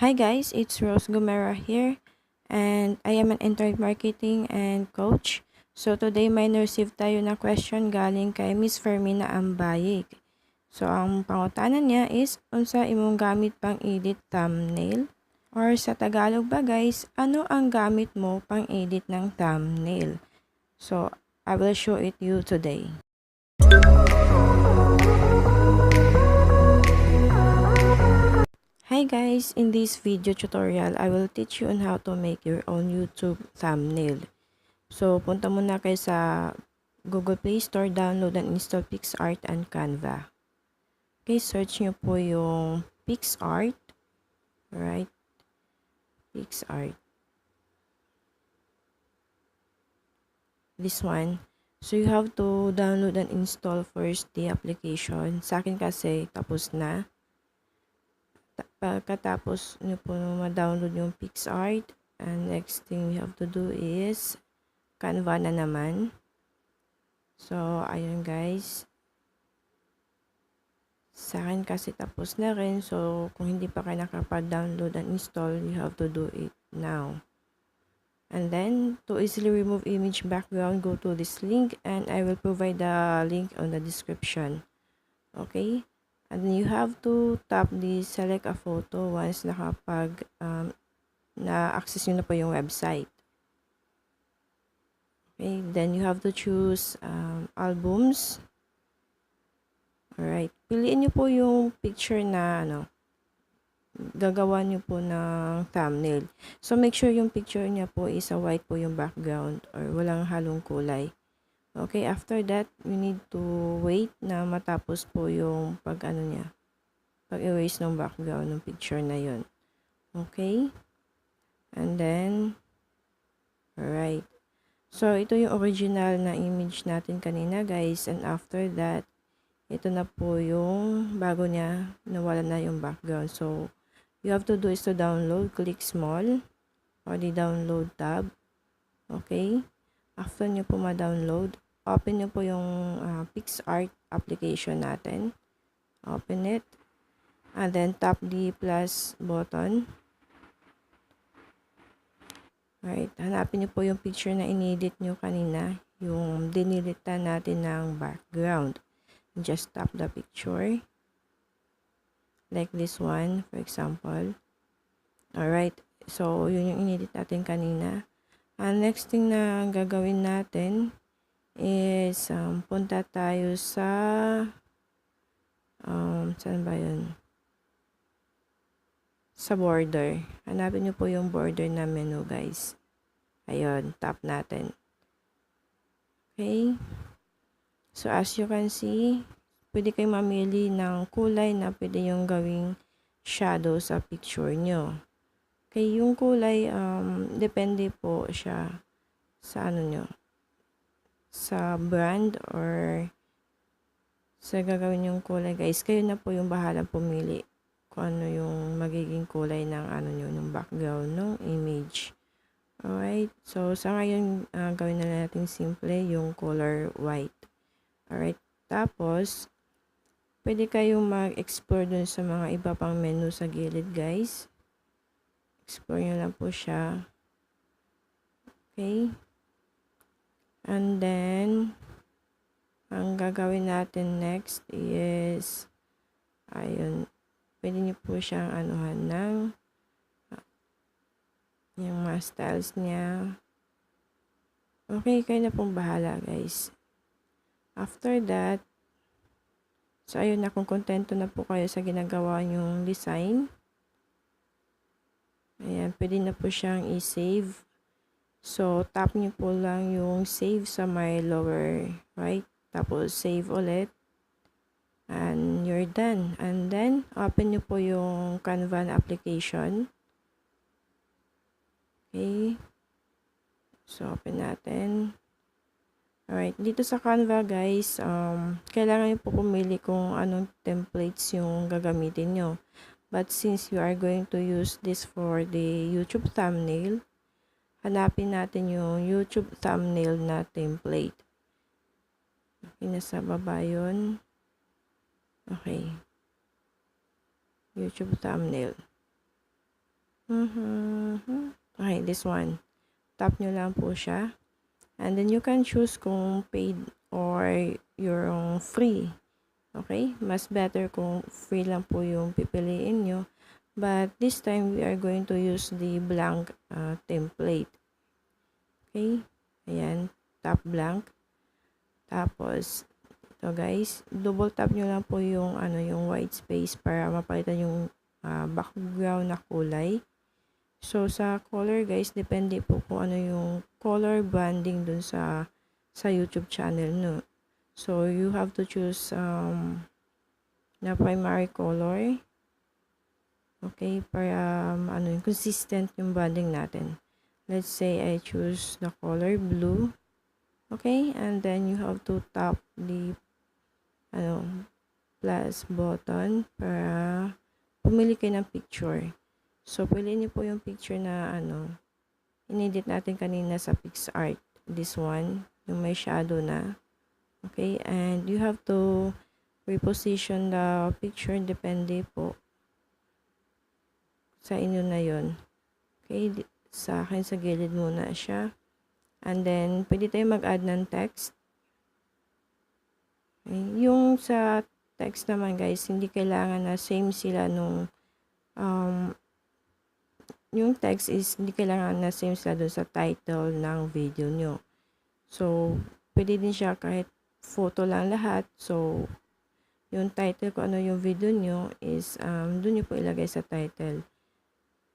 Hi guys, it's Rose Gumera here, and I am an internet marketing and coach. So today may receive tayo na question galing kay Miss Fermina Ambayig. So ang pangutanan niya is, unsa imong gamit pang edit thumbnail? Or sa Tagalog ba guys, ano ang gamit mo pang edit ng thumbnail? So I will show it you today. Hi guys, in this video tutorial, I will teach you on how to make your own YouTube thumbnail. So, punta muna kayo sa Google Play Store, download and install PixArt and Canva. Okay, search nyo po yung PixArt. Alright, PixArt. This one. So, you have to download and install first the application. Sa akin kasi, tapos na. Pagkatapos nyo po ma-download yung PixArt, and next thing you have to do is Canva na naman. So, ayun guys. Sa akin kasi tapos na rin. So, kung hindi pa kayo nakapag-download and install, you have to do it now. And then, to easily remove image background, go to this link and I will provide the link on the description. Okay? And you have to tap the select a photo once na-access nyo na po yung website. Okay, then you have to choose albums. Alright, piliin nyo po yung picture na gagawa nyo po ng thumbnail. So, make sure yung picture niya po is a white po yung background or walang halong kulay. Okay, after that, you need to wait na matapos po yung pag-erase ng background ng picture na yun. Okay? And then, alright. So, ito yung original na image natin kanina, guys. And after that, ito na po yung bago niya, nawala na yung background. So, you have to do is to download, click small, or the download tab. Okay? After nyo po ma-download, open nyo po yung PixArt application natin. Open it. And then, tap the plus button. Alright, hanapin nyo po yung picture na inedit nyo kanina. Yung dinilitan natin ng background. Just tap the picture. Like this one, for example. Alright, so yun yung inedit natin kanina. And next thing na gagawin natin is punta tayo sa saan ba yun? Sa border. Hanapin nyo po yung border na menu, guys. Ayun, tap natin. Okay. So, as you can see, pwede kayong mamili ng kulay na pwede yung gawing shadow sa picture nyo. Okay, yung kulay, depende po siya sa nyo. Sa brand or sa gagawin yung kulay, guys. Kayo na po yung bahala pumili kung ano yung magiging kulay ng nyo, yung background ng image. Alright, so sa ngayon, gawin na natin simple yung color white. Alright, tapos, pwede kayong mag-explore dun sa mga iba pang menu sa gilid, guys. Explore nyo lang po siya. Okay. And then, ang gagawin natin next is, ayun, pwede nyo po siyang anuhan ng yung mga styles niya. Okay, kayo na pong bahala, guys. After that, so ayun na, kung kontento na po kayo sa ginagawa nyong design, ayan, pwede na po siyang i-save. So, tap nyo po lang yung save sa my lower right. Tapos, save ulit. And you're done. And then, open nyo po yung Canva application. Okay. So, open natin. Alright. Dito sa Canva, guys, kailangan nyo po pumili kung anong templates yung gagamitin nyo. But since you are going to use this for the YouTube thumbnail, hanapin natin yung YouTube thumbnail na template. Okay, nasa baba yun. Okay. YouTube thumbnail. Okay, this one. Tap nyo lang po siya. And then you can choose kung paid or yung free. Okay? Mas better kung free lang po yung pipiliin nyo. But this time, we are going to use the blank template. Okay? Ayan. Tap blank. Tapos, ito guys, double tap nyo lang po yung, yung white space para mapalitan yung background na kulay. So, sa color guys, depende po kung ano yung color branding dun sa YouTube channel, no? So, you have to choose na primary color. Okay, para yung consistent yung branding natin. Let's say I choose the color blue. Okay, and then you have to tap the plus button para pumili kayo ng picture. So, piliin niyo po yung picture na inedit natin kanina sa PixArt. This one, yung may shadow na. Okay, and you have to reposition the picture, depende po sa inyo na yon. Okay, sa akin sa gilid muna siya. And then, pwede tayo mag-add ng text. Okay, yung sa text naman guys, hindi kailangan na same sila nung yung text is hindi kailangan na same sila dun sa title ng video nyo. So, pwede din siya kahit photo lang lahat. So, yung title ko ano yung video nyo is dun nyo po ilagay sa title.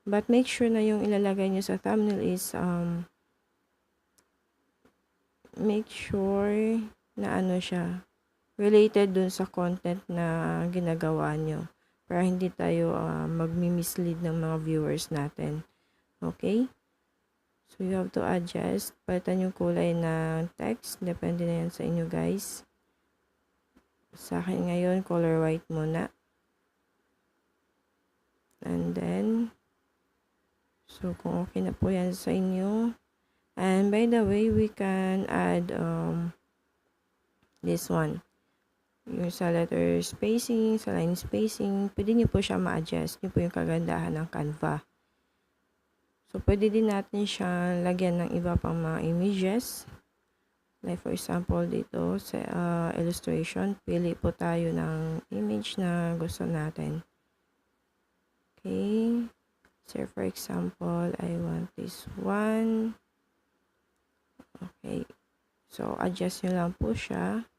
But make sure na yung ilalagay nyo sa thumbnail is make sure na siya related dun sa content na ginagawa nyo. Para hindi tayo magmi-mislead ng mga viewers natin. Okay? So, you have to adjust. Palitan yung kulay ng text. Depende na yan sa inyo, guys. Sa akin ngayon, color white muna. And then, so, kung okay na po yan sa inyo. And by the way, we can add this one. Yung sa letter spacing, sa line spacing, pwede nyo po siya ma-adjust. Yun po yung kagandahan ng Canva. So, pwede din natin siya lagyan ng iba pang mga images. Like for example, dito sa illustration, pili po tayo ng image na gusto natin. Okay. So, for example, I want this one. Okay. So, adjust nyo lang po siya.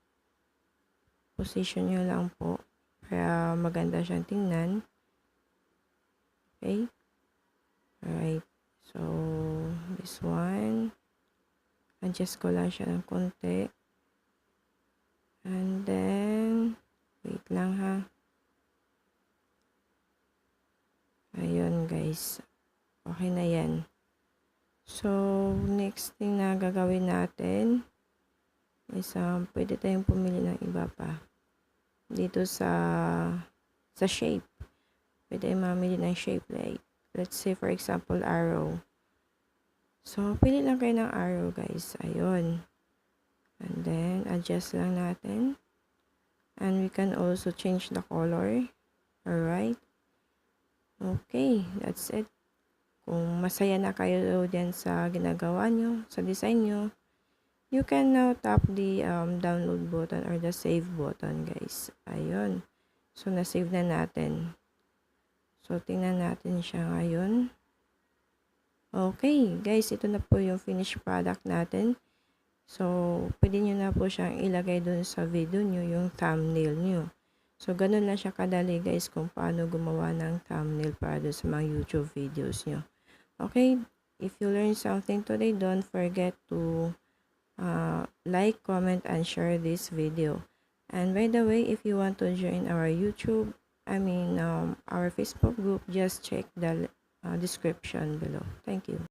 Position nyo lang po para maganda siyang tingnan. Okay? Alright. So, this one. Adjust ko lang siya ng konti. And then, wait lang ha. Ayun guys. Okay na yan. So, next thing na gagawin natin is pwede tayong pumili ng iba pa. Dito sa shape. Pwede tayong mamili ng shape like, let's say for example, arrow. So, pili lang kayo ng arrow guys. Ayun. And then, adjust lang natin. And we can also change the color. Alright. Okay, that's it. Kung masaya na kayo dyan sa ginagawa nyo, sa design nyo, you can now tap the download button or the save button, guys. Ayun. So, na-save na natin. So, tingnan natin siya ngayon. Okay, guys. Ito na po yung finished product natin. So, pwede nyo na po siyang ilagay dun sa video nyo, yung thumbnail nyo. So, ganun lang siya kadali, guys, kung paano gumawa ng thumbnail para dun sa mga YouTube videos nyo. Okay, if you learned something today, don't forget to like, comment, and share this video. And by the way, if you want to join our YouTube, our Facebook group, just check the description below. Thank you.